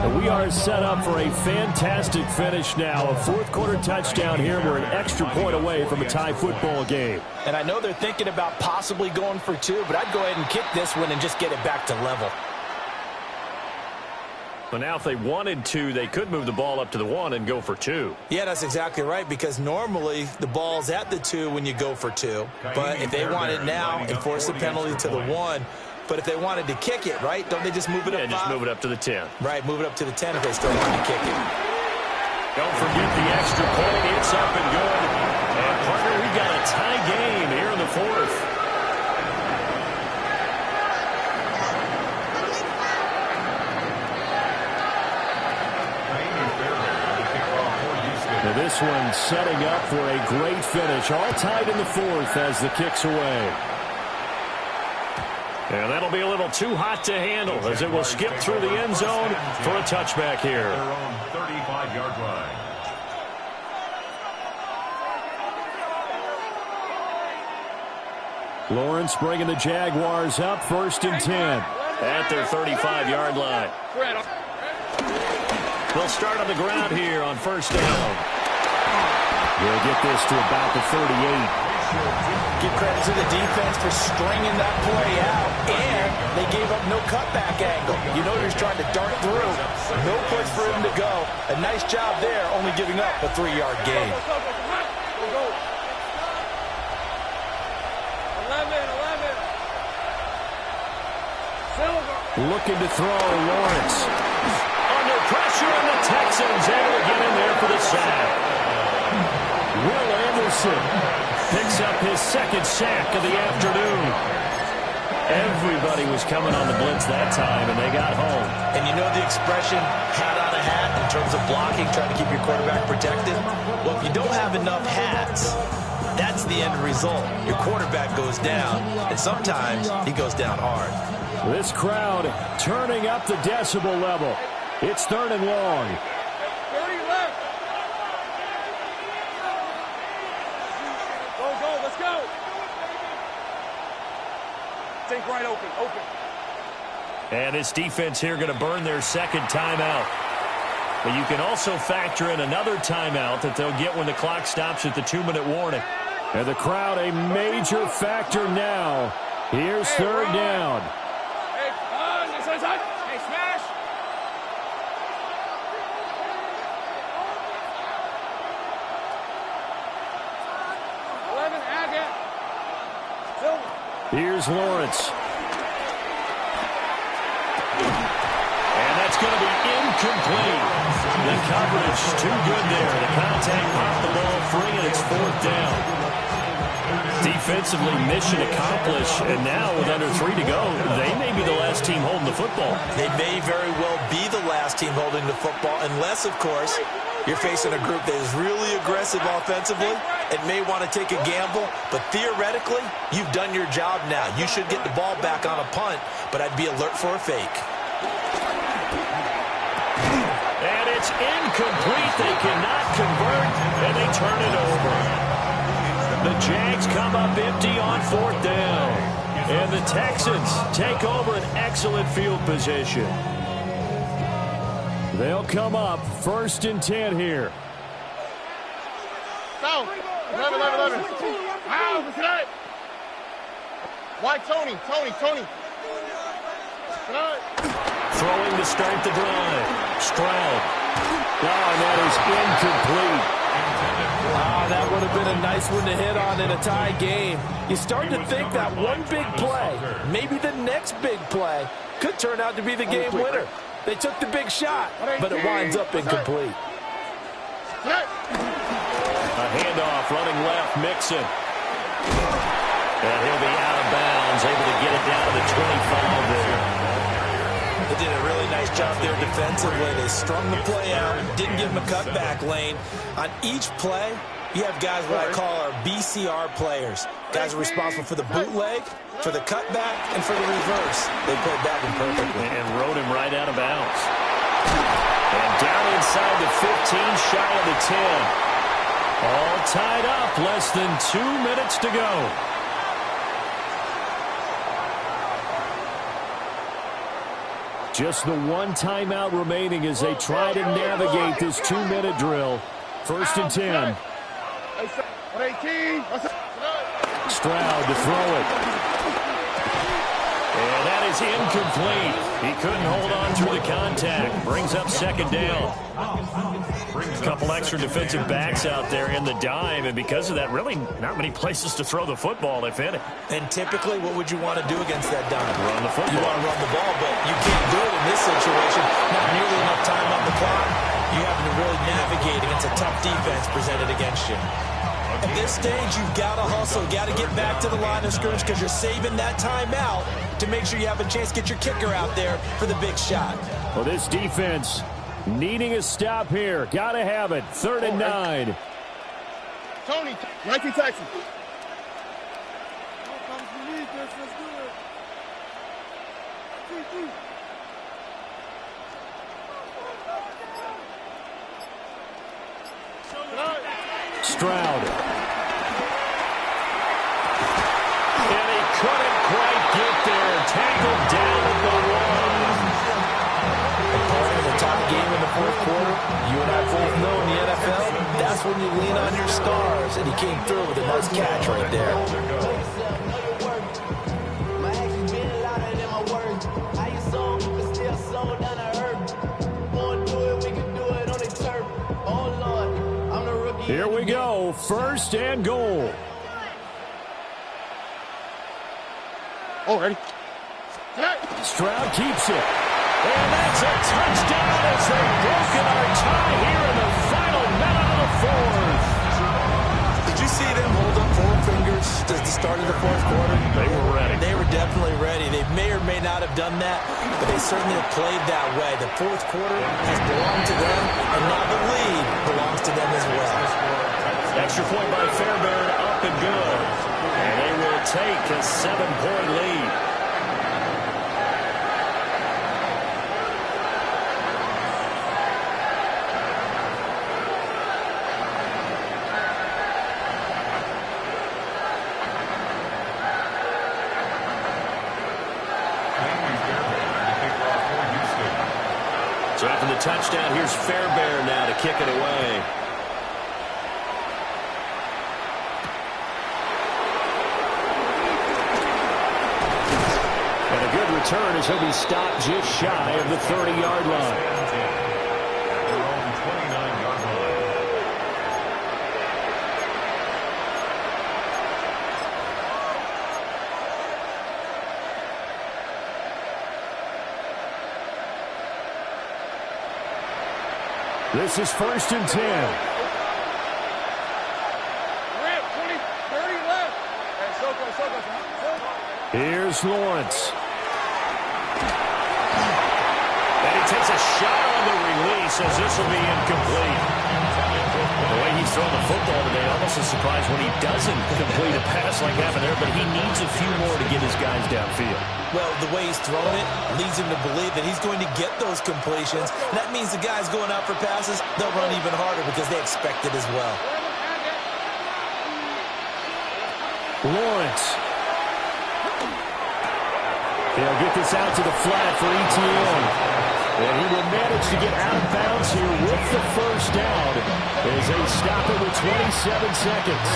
And we are set up for a fantastic finish now. A 4th quarter touchdown here. We're an extra point away from a tie football game. And I know they're thinking about possibly going for 2, but I'd go ahead and kick this one and just get it back to level. But now if they wanted to, they could move the ball up to the 1 and go for 2. Yeah, that's exactly right, because normally the ball's at the 2 when you go for 2. But if they want it now, enforce the penalty to the 1. But if they wanted to kick it, right, don't they just move it up? Yeah, just move it up to the 10. Right, move it up to the 10 if they still want to kick it. Don't forget the extra point. It's up and good. And, partner, we got a tie game here in Now this one setting up for a great finish. All tied in the fourth as the kick's away. And that'll be a little too hot to handle as it will skip through the end zone for a touchback here. Their own 35-yard line. Lawrence bringing the Jaguars up, 1st and 10. At their 35-yard line. They'll start on the ground here on 1st down. They'll get this to about the 38. Give credit to the defense for stringing that play out, and they gave up no cutback angle. You know you're trying to dart through. No place for him to go. A nice job there, only giving up a 3-yard gain. 11. Looking to throw, Lawrence. Under pressure, and the Texans able to get in there for the sack. Will Anderson picks up his 2nd sack of the afternoon. Everybody was coming on the blitz that time, and they got home. And you know the expression, hat on a hat, in terms of blocking, trying to keep your quarterback protected? Well, if you don't have enough hats, that's the end result. Your quarterback goes down, and sometimes he goes down hard. This crowd turning up the decibel level. It's 3rd and long. 30 left. Go, let's go. Think right open. And this defense here going to burn their 2nd timeout. But you can also factor in another timeout that they'll get when the clock stops at the 2-minute warning. And the crowd a major factor now. Here's 3rd down. Hey, smash. Here's Lawrence. And that's going to be incomplete. The coverage too good there. The contact popped the ball free, and it's 4th down. Defensively, mission accomplished, and now with under 3 to go, they may be the last team holding the football. They may very well be the last team holding the football, unless, of course, you're facing a group that is really aggressive offensively and may want to take a gamble. But theoretically, you've done your job now. You should get the ball back on a punt, but I'd be alert for a fake. And it's incomplete. They cannot convert, and they turn it over. The Jags come up empty on 4th down. And the Texans take over an excellent field position. They'll come up 1st and 10 here. Down. 11. Ow, look at it. White, Tony. Throwing to start the drive. Stroud. Oh, and that is incomplete. Oh, that would have been a nice one to hit on in a tie game. You start to think that one big play, maybe the next big play, could turn out to be the game winner. They took the big shot, but it winds up incomplete. A handoff running left, Mixon. And he'll be out of bounds, able to get it down to the 25 there. They did a really nice job there defensively. They strung the play out, didn't give him a cutback lane. On each play, you have guys what I call our BCR players. Guys are responsible for the bootleg, for the cutback, and for the reverse. They played that one perfectly. And rode him right out of bounds. And down inside the 15, shy of the 10. All tied up, less than 2 minutes to go. Just the one timeout remaining as they try to navigate this 2-minute drill. 1st and 10. Stroud to throw it. And that is incomplete. He couldn't hold on through the contact. Brings up 2nd down. A couple extra defensive backs out there in the dime, and because of that, really not many places to throw the football, if any. And typically, what would you want to do against that dime? Run the football. You want to run the ball, but you can't do it in this situation. Not nearly enough time on the clock. You having to really navigate against a tough defense presented against you. At this stage, you've got to hustle, got to get back to the line of scrimmage because you're saving that timeout to make sure you have a chance to get your kicker out there for the big shot. Well, this defense Needing a stop here. Got to have it. 3rd and 9. Tony, 19 Texans. Stroud. And he couldn't quite get there. Tangled down at the 1. Part of the top game in the 4th quarter, you and I both know in the NFL, that's when you lean on your stars, and he came through with a nice catch right there. Here we go. 1st and goal. Oh, ready? Stroud keeps it. And that's a touchdown as they've broken our tie here in the final minute of the 4th. Did you see them hold up 4 fingers at the start of the 4th quarter? They were ready. They were definitely ready. They may or may not have done that, but they certainly have played that way. The 4th quarter has belonged to them, and now the lead belongs to them as well. Extra point by Fairbairn, up and good. And they will take a 7-point lead. So after the touchdown, here's Fairbairn now to kick it away. And a good return as he'll be stopped just shy of the 30-yard line. Their own 29-yard line. This is 1st and 10. We're at 20, 30 left. Hey, Soko. Here's Lawrence. And he takes a shot on the release as this will be incomplete. The way he's throwing the football today, almost a surprise when he doesn't complete a pass like happened there, but he needs a few more to get his guys downfield. Well, the way he's thrown it leads him to believe that he's going to get those completions. And that means the guys going out for passes, they'll run even harder because they expect it as well. Lawrence. They'll get this out to the flat for ETN. And he will manage to get out of bounds here with the 1st down as they stop it with 27 seconds.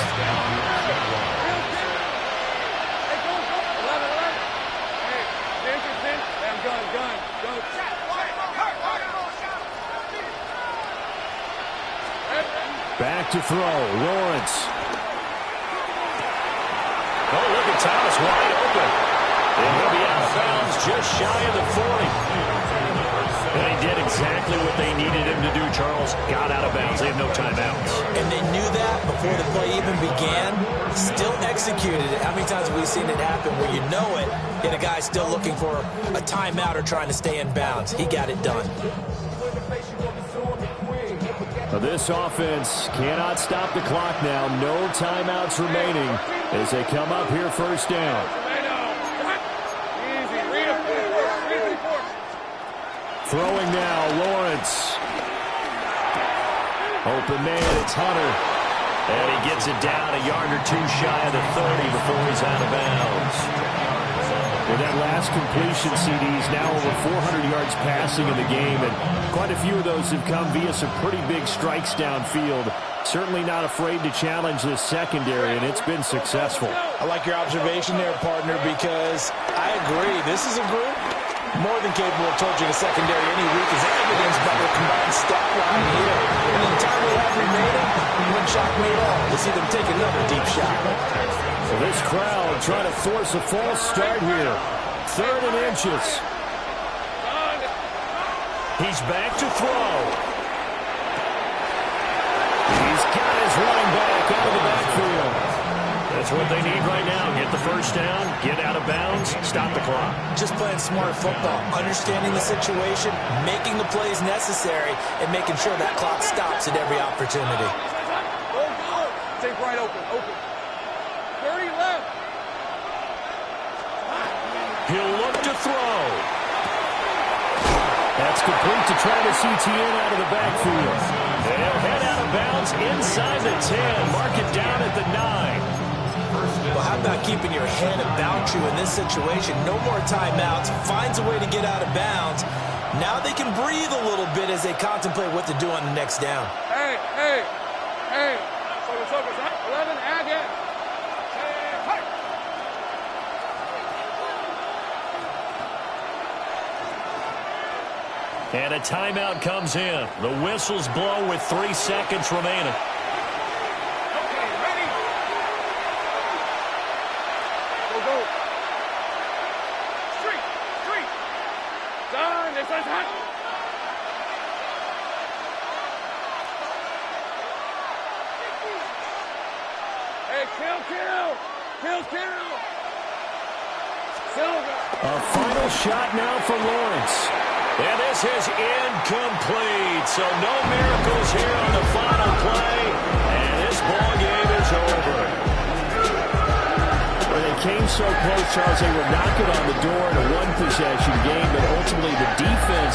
Back to throw. Lawrence. Oh, look at Thomas wide open. And he'll be out of bounds just shy of the 40. And he did exactly what they needed him to do, Charles. Got out of bounds. They have no timeouts. And they knew that before the play even began. Still executed it. How many times have we seen it happen where you know it, yet a guy's still looking for a timeout or trying to stay in bounds? He got it done. This offense cannot stop the clock now. No timeouts remaining as they come up here 1st down. Throwing now, Lawrence. Open man, it's Hunter. And he gets it down a yard or 2 shy of the 30 before he's out of bounds. With that last completion, CDs now over 400 yards passing in the game, and quite a few of those have come via some pretty big strikes downfield. Certainly not afraid to challenge this secondary, and it's been successful. I like your observation there, partner, because I agree. This is a group more than capable of torching a secondary any week, as evidenced by their combined stat line here. And in the time we have remaining, it wouldn't shock me at all to see them take another deep shot. Well, this crowd trying to force a false start here. 3rd and inches. He's back to throw. He's got his running back out of the backfield. That's what they need right now. Get the first down, get out of bounds, stop the clock. Just playing smart football, understanding the situation, making the plays necessary, and making sure that clock stops at every opportunity. Go, go. Take right open, open. 30 left. He'll look to throw. That's complete to Travis Etienne out of the backfield. And he'll head out of bounds inside the 10. Mark it down at the 9. Well, how about keeping your head about you in this situation? No more timeouts. Finds a way to get out of bounds. Now they can breathe a little bit as they contemplate what to do on the next down. Hey, hey, hey. Focus, 11, again. Hey. And a timeout comes in. The whistles blow with 3 seconds remaining. Okay, ready? Go. Street. Done. This one's hot. Hey, kill. Silver. A final shot now for Lawrence. And this is incomplete. So no miracles here on the final play. And this ball game is over. Well, they came so close, Charles. They were knocking on the door in a one-possession game, but ultimately the defense